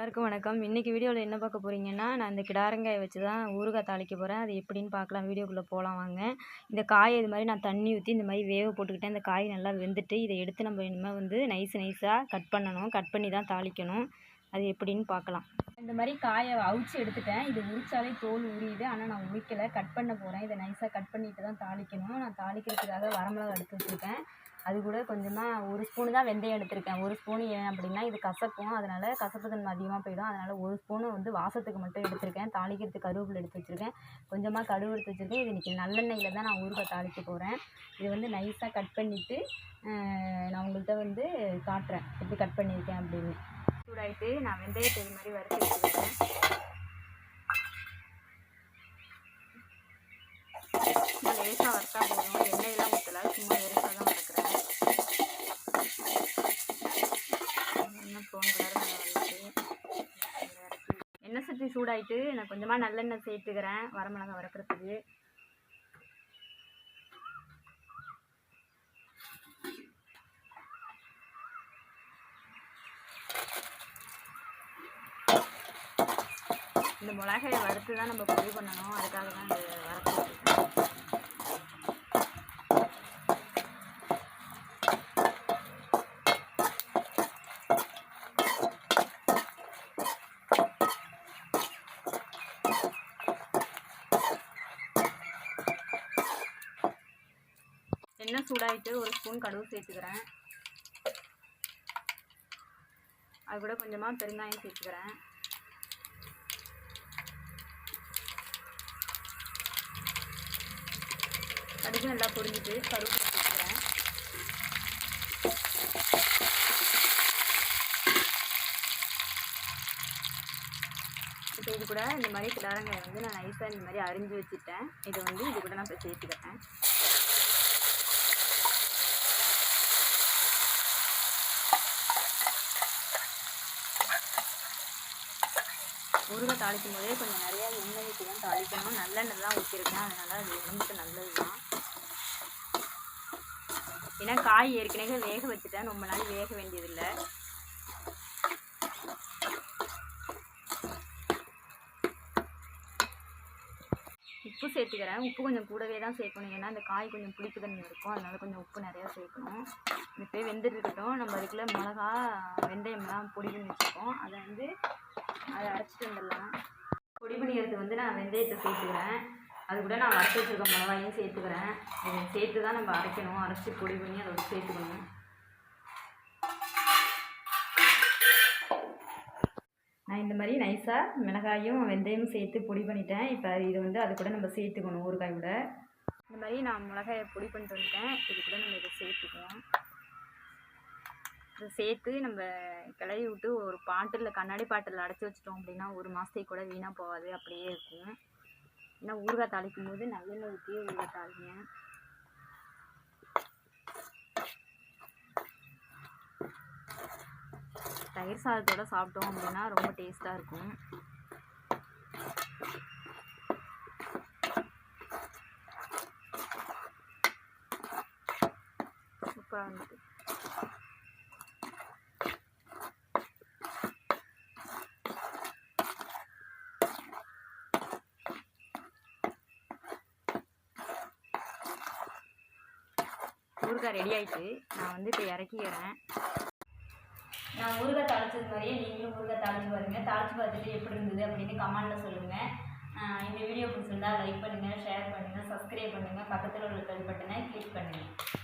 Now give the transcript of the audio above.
எல்லாருக்கும் வணக்கம். இன்றைக்கி வீடியோவில் என்ன பார்க்க போகிறீங்கன்னா, நான் இந்த கிடாரங்காயை வச்சு தான் ஊறுகாய் தாளிக்க போகிறேன். அது எப்படின்னு பார்க்கலாம். வீடியோக்குள்ளே போகலாம் வாங்க. இந்த காயை இது மாதிரி நான் தண்ணி ஊற்றி இந்த மாதிரி வேக போட்டுக்கிட்டேன். இந்த காய் நல்லா வெந்துட்டு இதை எடுத்து நம்ம இனிமேல் வந்து நைஸாக கட் பண்ணணும். கட் பண்ணி தான் தாளிக்கணும். அது எப்படின்னு பார்க்கலாம். இந்த மாதிரி காயை அவிச்சு எடுத்துட்டேன். இது உரிச்சாலே தோல் உரியுது, ஆனால் நான் உரிக்கலை. கட் பண்ண போகிறேன். இதை நைஸாக கட் பண்ணிட்டு தான் தாளிக்கணும். நான் தாளிக்கிறதுக்காக வரமிளகா எடுத்து வச்சுருக்கேன். அது கூட கொஞ்சமாக 1 ஸ்பூனு தான் வெந்தயம் எடுத்திருக்கேன். 1 ஸ்பூனு ஏன் அப்படின்னா இது கசக்கும், அதனால் கசப்பு தன்மை அதிகமாக போயிடும். அதனால் 1 ஸ்பூனு வந்து வாசத்துக்கு மட்டும் எடுத்திருக்கேன். தாளிக்கிறதுக்கு கருவேப்பிலை எடுத்து வச்சுருக்கேன். கொஞ்சமாக கடுகு எடுத்து வச்சுருக்கேன். இது இன்றைக்கி நல்லெண்ணெயில் தான் நான் ஊறுகாய் தாளிக்க போகிறேன். இது வந்து நைஸாக கட் பண்ணிவிட்டு நான் உங்கள்கிட்ட வந்து காட்டுறேன் எப்படி கட் பண்ணியிருக்கேன் அப்படின்னு. சூடாகிட்டு நான் வெந்தயத்தை இது மாதிரி வறுத்து வச்சுருக்கேன். லேசாக வறுத்தா போதும், எண்ணெயெல்லாம் ஊற்றலை, சும்மா லேசாக தான் வறுக்கிறேன். ப்ரௌன் கலர் வந்துச்சு. எண்ணெய் சட்டி சூடாகிட்டு நான் கொஞ்சமாக நல்லெண்ணெய் சேர்த்துக்கிறேன் வரமிளகாய் வறுக்கிறதுக்கு. இந்த மிளகாயை வறுத்து தான் நம்ம பொடி பண்ணணும், அதுக்காக தான் இது வறுத்து. எண்ணெய் சூடாகிட்டு 1 ஸ்பூன் கடுகு சேர்த்துக்கிறேன். அது கூட கொஞ்சமாக பெருங்காயம் சேர்த்துக்கிறேன். கடுகு நல்லா பொரிஞ்சிட்டு கருவேப்பிலை சேர்த்துக்கிறேன். இப்போ இது கூட இந்த மாதிரி கிடாரங்காயை வந்து நான் நைஸாக இந்த மாதிரி அரிஞ்சு வச்சுட்டேன். இதை வந்து இது கூட நான் இப்போ சேர்த்துக்கிறேன். ஊறுகாய் தாளிக்கும் போதே கொஞ்சம் நிறையா எண்ணெய் ஊற்றி தான் தாளிக்கணும். நல்லெண்ணெய் தான் ஊற்றிருக்கேன், அதனால் அது உடம்புக்கு நல்லது தான். ஏன்னா காய் ஏற்கனவே வேக வச்சுட்டேன், ரொம்ப நாள் வேக வேண்டியதில்லை. உப்பு சேர்த்துக்கிறேன். உப்பு கொஞ்சம் கூடவே தான் சேர்க்கணும், ஏன்னா அந்த காய் கொஞ்சம் புளிப்பு தண்ணி இருக்கும், அதனால் கொஞ்சம் உப்பு நிறையா சேர்க்கணும். இப்போ வெந்துட்டு இருக்கட்டும். நம்ம அதுக்குள்ளே மிளகா வெந்தயம்லாம் பொடி பண்ணி வச்சுருக்கோம், அதை அரைச்சிட்டு வந்துடலாம். பொடி பண்ணிக்கிறதுக்கு வந்து நான் வெந்தயத்தை சேர்த்துக்கிறேன். அது கூட நான் வறுத்து வச்சுருக்க மிளகாயும் சேர்த்துக்கிறேன். இதை சேர்த்து தான் நம்ம அரைக்கணும், அரைச்சி பொடி பண்ணி அதை சேர்த்துக்கணும். நான் இந்த மாதிரி நைஸாக மிளகாயும் வெந்தயமும் சேர்த்து பொடி பண்ணிட்டேன். இப்போ இது வந்து அது கூட நம்ம சேர்த்துக்கணும். ஊறுகாய் கூட இந்த மாதிரி நான் மிளகாயை பொடி பண்ணிட்டு வந்துட்டேன். இது கூட நம்ம இதை சேர்த்துக்குவோம். இதை சேர்த்து நம்ம கிளறி விட்டு ஒரு பாட்டில், கண்ணாடி பாட்டில் அடைச்சி வச்சிட்டோம் அப்படின்னா 1 மாதத்துக்கு கூட வீணாக போகாது, அப்படியே இருக்கும். ஏன்னா ஊறுகாய் தாளிக்கும் போது நல்லெண்ணெய் ஊற்றி ஊறுகாய் தாளிங்க. தயிர் சாதத்தோடு சாப்பிட்டோம் அப்படின்னா ரொம்ப டேஸ்ட்டாக இருக்கும். சூப்பராக இருந்துச்சு. ஊறுகாய் ரெடி ஆகிட்டு நான் வந்து இப்போ இறக்கிக்கிறேன். நான் ஊறுகாய் தாளிச்சது மாதிரியே நீங்களும் ஊறுகாய் தாளிச்சு பாருங்கள். தாளிச்சு பார்த்துட்டு எப்படி இருந்தது அப்படின்னு கமெண்ட்டில் சொல்லுங்கள். இந்த வீடியோ பிடிச்சிருந்தா லைக் பண்ணுங்கள், ஷேர் பண்ணுங்கள், சப்ஸ்கிரைப் பண்ணுங்கள், பக்கத்தில் உள்ள பெல் பட்டனை கிளிக் பண்ணுங்கள்.